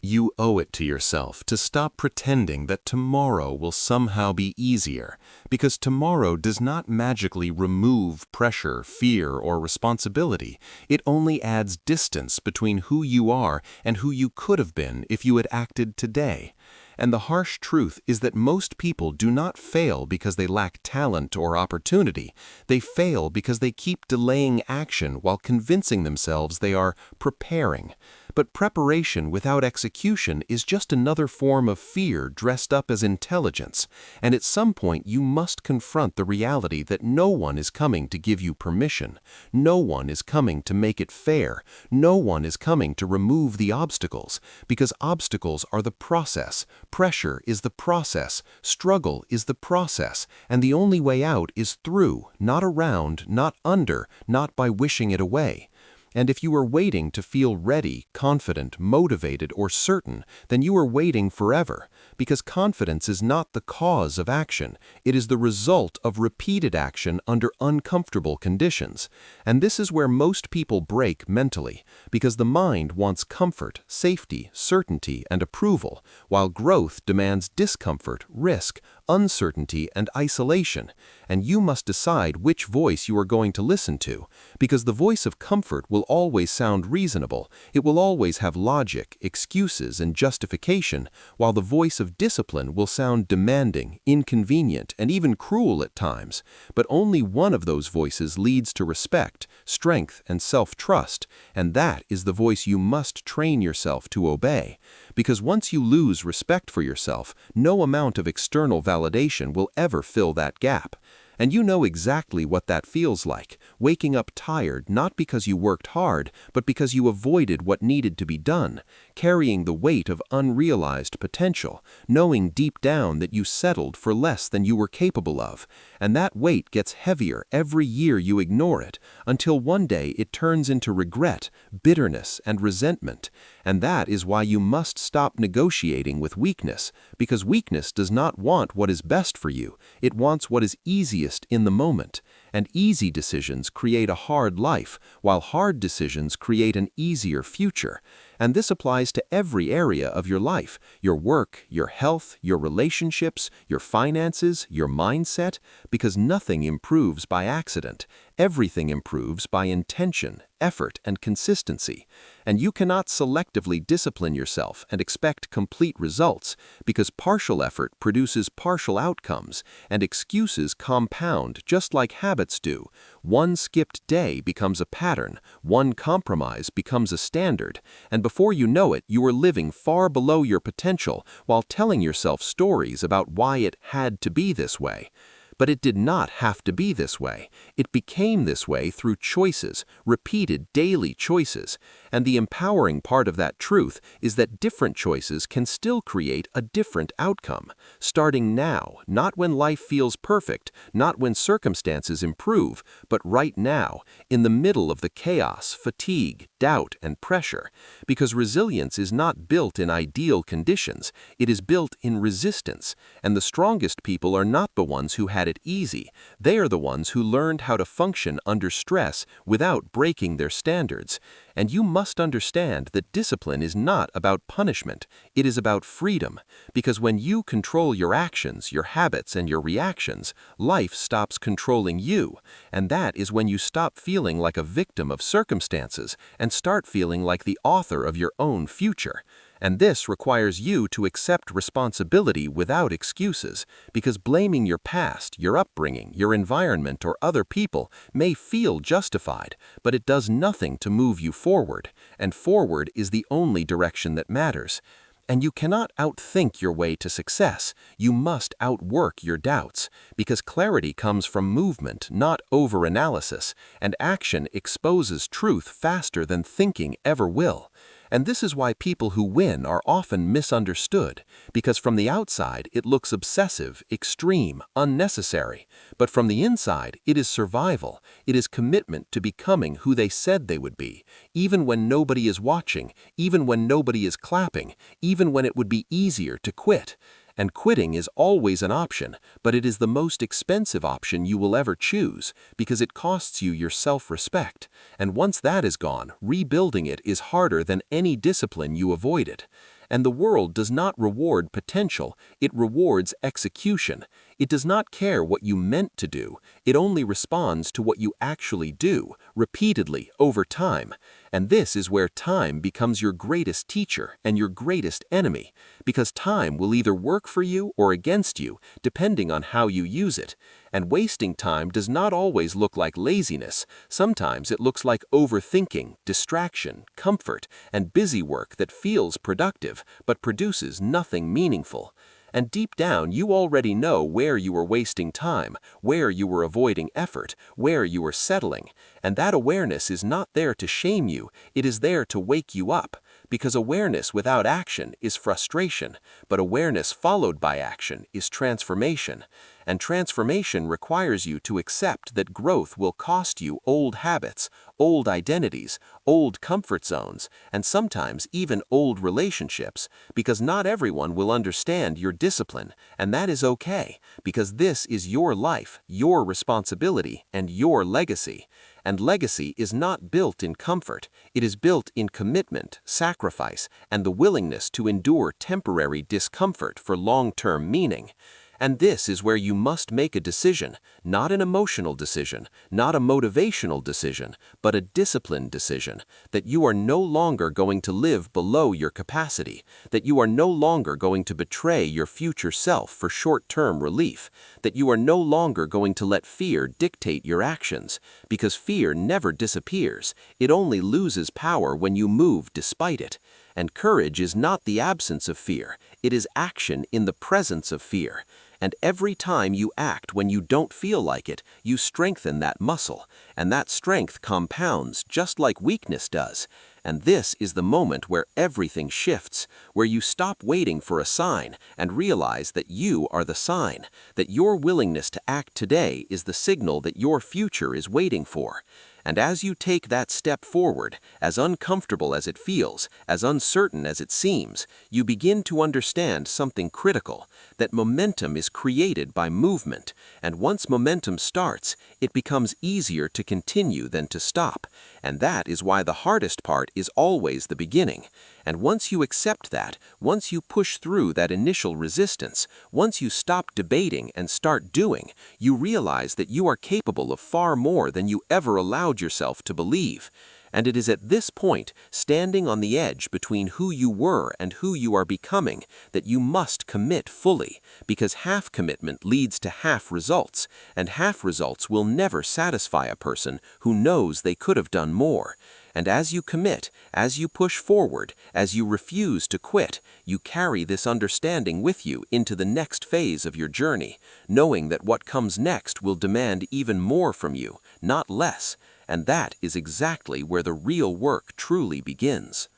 You owe it to yourself to stop pretending that tomorrow will somehow be easier, because tomorrow does not magically remove pressure, fear, or responsibility. It only adds distance between who you are and who you could have been if you had acted today. And the harsh truth is that most people do not fail because they lack talent or opportunity. They fail because they keep delaying action while convincing themselves they are preparing. But preparation without execution is just another form of fear dressed up as intelligence, and at some point you must confront the reality that no one is coming to give you permission, no one is coming to make it fair, no one is coming to remove the obstacles, because obstacles are the process, pressure is the process, struggle is the process, and the only way out is through, not around, not under, not by wishing it away. And if you are waiting to feel ready, confident, motivated, or certain, then you are waiting forever, because confidence is not the cause of action, it is the result of repeated action under uncomfortable conditions. And this is where most people break mentally, because the mind wants comfort, safety, certainty, and approval, while growth demands discomfort, risk, uncertainty, and isolation. And you must decide which voice you are going to listen to, because the voice of comfort will always sound reasonable, it will always have logic, excuses, and justification, while the voice of discipline will sound demanding, inconvenient, and even cruel at times. But only one of those voices leads to respect, strength, and self-trust, and that is the voice you must train yourself to obey. Because once you lose respect for yourself, no amount of external validation will ever fill that gap. And you know exactly what that feels like, waking up tired not because you worked hard, but because you avoided what needed to be done, carrying the weight of unrealized potential, knowing deep down that you settled for less than you were capable of. And that weight gets heavier every year you ignore it, until one day it turns into regret, bitterness, and resentment. And that is why you must stop negotiating with weakness, because weakness does not want what is best for you, it wants what is easiest in the moment. And easy decisions create a hard life, while hard decisions create an easier future. And this applies to every area of your life, your work, your health, your relationships, your finances, your mindset, because nothing improves by accident. Everything improves by intention, effort, and consistency. And you cannot selectively discipline yourself and expect complete results, because partial effort produces partial outcomes, and excuses compound just like habits do. One skipped day becomes a pattern, one compromise becomes a standard, and before you know it, you are living far below your potential while telling yourself stories about why it had to be this way. But it did not have to be this way. It became this way through choices, repeated daily choices. And the empowering part of that truth is that different choices can still create a different outcome. Starting now, not when life feels perfect, not when circumstances improve, but right now, in the middle of the chaos, fatigue, doubt, and pressure. Because resilience is not built in ideal conditions, it is built in resistance. And the strongest people are not the ones who had it easy. They are the ones who learned how to function under stress without breaking their standards. And you must understand that discipline is not about punishment, it is about freedom. Because when you control your actions, your habits, and your reactions, life stops controlling you. And that is when you stop feeling like a victim of circumstances and start feeling like the author of your own future. And this requires you to accept responsibility without excuses, because blaming your past, your upbringing, your environment, or other people may feel justified, but it does nothing to move you forward, and forward is the only direction that matters. And you cannot outthink your way to success. You must outwork your doubts, because clarity comes from movement, not overanalysis, and action exposes truth faster than thinking ever will. And this is why people who win are often misunderstood, because from the outside it looks obsessive, extreme, unnecessary. But from the inside, it is survival. It is commitment to becoming who they said they would be, even when nobody is watching, even when nobody is clapping, even when it would be easier to quit. And quitting is always an option, but it is the most expensive option you will ever choose, because it costs you your self-respect. And once that is gone, rebuilding it is harder than any discipline you avoided. And the world does not reward potential, it rewards execution. It does not care what you meant to do, it only responds to what you actually do, repeatedly, over time. And this is where time becomes your greatest teacher and your greatest enemy, because time will either work for you or against you, depending on how you use it. And wasting time does not always look like laziness. Sometimes it looks like overthinking, distraction, comfort, and busy work that feels productive but produces nothing meaningful. And deep down, you already know where you were wasting time, where you were avoiding effort, where you were settling. And that awareness is not there to shame you, it is there to wake you up. Because awareness without action is frustration, but awareness followed by action is transformation. And transformation requires you to accept that growth will cost you old habits, old identities, old comfort zones, and sometimes even old relationships, because not everyone will understand your discipline, and that is okay, because this is your life, your responsibility, and your legacy. And legacy is not built in comfort, it is built in commitment, sacrifice, and the willingness to endure temporary discomfort for long-term meaning. And this is where you must make a decision, not an emotional decision, not a motivational decision, but a disciplined decision, that you are no longer going to live below your capacity, that you are no longer going to betray your future self for short-term relief, that you are no longer going to let fear dictate your actions, because fear never disappears, it only loses power when you move despite it. And courage is not the absence of fear, it is action in the presence of fear. And every time you act when you don't feel like it, you strengthen that muscle, and that strength compounds just like weakness does. And this is the moment where everything shifts, where you stop waiting for a sign and realize that you are the sign, that your willingness to act today is the signal that your future is waiting for. And as you take that step forward, as uncomfortable as it feels, as uncertain as it seems, you begin to understand something critical, that momentum is created by movement, and once momentum starts, it becomes easier to continue than to stop. And that is why the hardest part is always the beginning. And once you accept that, once you push through that initial resistance, once you stop debating and start doing, you realize that you are capable of far more than you ever allowed yourself to believe. And it is at this point, standing on the edge between who you were and who you are becoming, that you must commit fully, because half commitment leads to half results, and half results will never satisfy a person who knows they could have done more. And as you commit, as you push forward, as you refuse to quit, you carry this understanding with you into the next phase of your journey, knowing that what comes next will demand even more from you, not less. And that is exactly where the real work truly begins.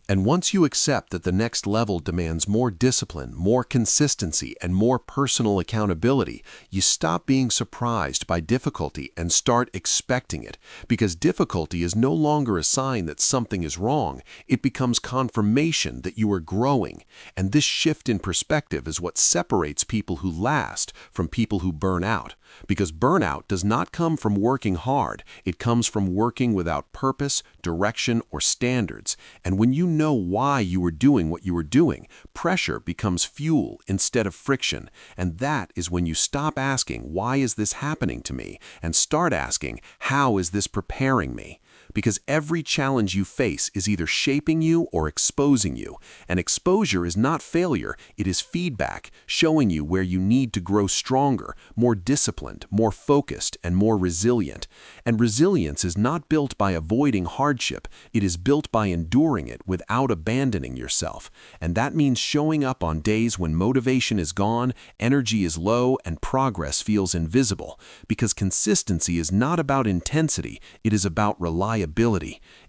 And once you accept that the next level demands more discipline, more consistency, and more personal accountability, you stop being surprised by difficulty and start expecting it, because difficulty is no longer a sign that something is wrong. It becomes confirmation that you are growing. And this shift in perspective is what separates people who last from people who burn out. Because burnout does not come from working hard, it comes from working without purpose, direction, or standards. And when you know why you are doing what you are doing, pressure becomes fuel instead of friction. And that is when you stop asking, why is this happening to me? And start asking, how is this preparing me? Because every challenge you face is either shaping you or exposing you. And exposure is not failure, it is feedback, showing you where you need to grow stronger, more disciplined, more focused, and more resilient. And resilience is not built by avoiding hardship, it is built by enduring it without abandoning yourself. And that means showing up on days when motivation is gone, energy is low, and progress feels invisible. Because consistency is not about intensity, it is about reliability.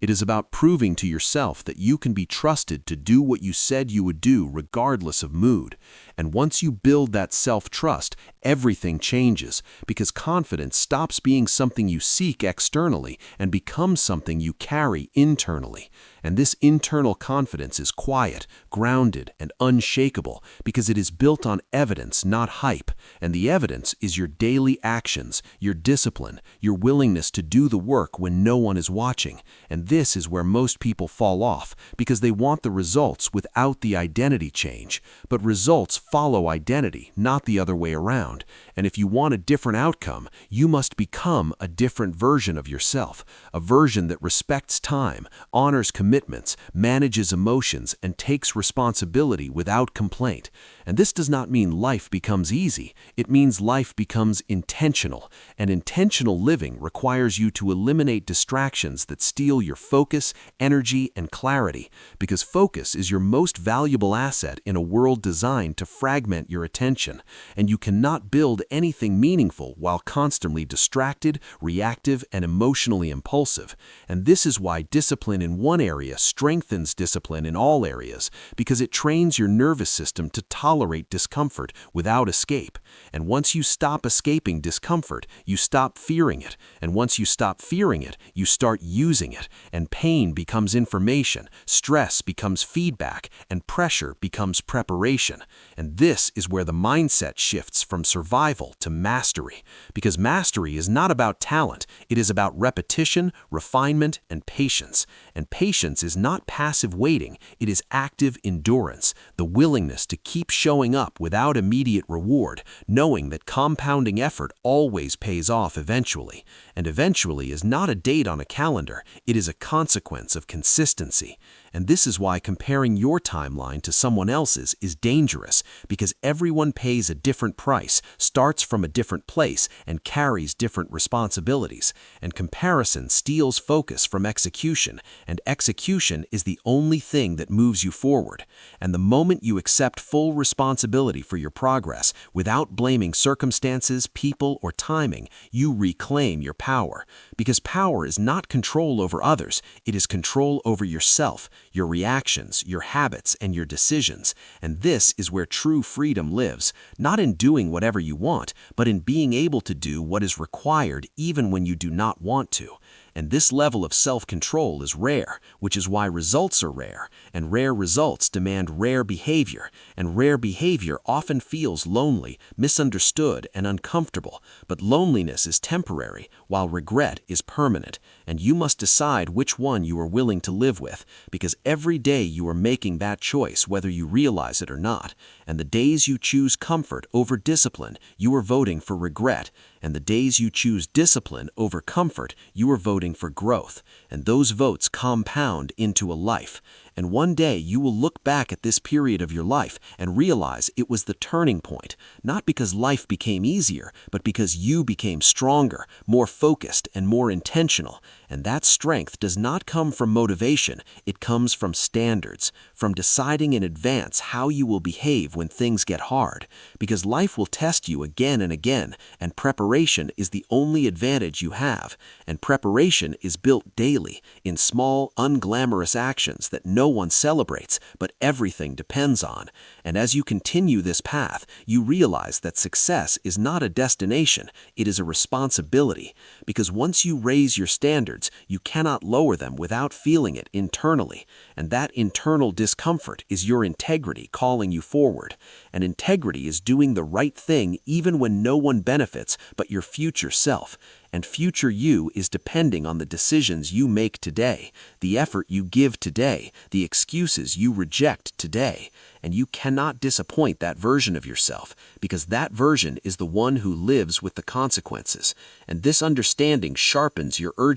It is about proving to yourself that you can be trusted to do what you said you would do regardless of mood. And once you build that self-trust, everything changes, because confidence stops being something you seek externally and becomes something you carry internally. And this internal confidence is quiet, grounded, and unshakable because it is built on evidence, not hype. And the evidence is your daily actions, your discipline, your willingness to do the work when no one is watching. And this is where most people fall off because they want the results without the identity change. But results follow identity, not the other way around. And if you want a different outcome, you must become a different version of yourself, a version that respects time, honors commitments, manages emotions, and takes responsibility without complaint. And this does not mean life becomes easy. It means life becomes intentional. And intentional living requires you to eliminate distractions that steal your focus, energy, and clarity, because focus is your most valuable asset in a world designed to fragment your attention. And you cannot build anything meaningful while constantly distracted, reactive, and emotionally impulsive. And this is why discipline in one area strengthens discipline in all areas, because it trains your nervous system to tolerate discomfort without escape. And once you stop escaping discomfort, you stop fearing it. And once you stop fearing it, you start using it. And pain becomes information, stress becomes feedback, and pressure becomes preparation. And this is where the mindset shifts from survival to mastery. Because mastery is not about talent, it is about repetition, refinement, and patience. And patience is not passive waiting, it is active endurance, the willingness to keep showing up without immediate reward, knowing that compounding effort always pays off eventually. And eventually is not a date on a calendar, it is a consequence of consistency. And this is why comparing your timeline to someone else's is dangerous, because everyone pays a different price, starts from a different place, and carries different responsibilities. And comparison steals focus from execution, and execution is the only thing that moves you forward. And the moment you accept full responsibility for your progress, without blaming circumstances, people, or timing, you reclaim your power. Because power is not control over others, it is control over yourself, your reactions, your habits, and your decisions. And this is where true freedom lives, not in doing whatever you want, but in being able to do what is required even when you do not want to. And this level of self-control is rare, which is why results are rare, and rare results demand rare behavior, and rare behavior often feels lonely, misunderstood, and uncomfortable. But loneliness is temporary, while regret is permanent, and you must decide which one you are willing to live with, because every day you are making that choice whether you realize it or not. And the days you choose comfort over discipline, you are voting for regret, and the days you choose discipline over comfort, you are voting for growth. And those votes compound into a life. And one day you will look back at this period of your life and realize it was the turning point, not because life became easier, but because you became stronger, more focused, and more intentional. And that strength does not come from motivation, it comes from standards, from deciding in advance how you will behave when things get hard. Because life will test you again and again, and preparation is the only advantage you have. And preparation is built daily, in small, unglamorous actions that no one celebrates, but everything depends on. And as you continue this path, you realize that success is not a destination, it is a responsibility. Because once you raise your standards, you cannot lower them without feeling it internally. And that internal discomfort is your integrity calling you forward. And integrity is doing the right thing even when no one benefits but your future self. And future you is depending on the decisions you make today, the effort you give today, the excuses you reject today. And you cannot disappoint that version of yourself, because that version is the one who lives with the consequences. And this understanding sharpens your urgency.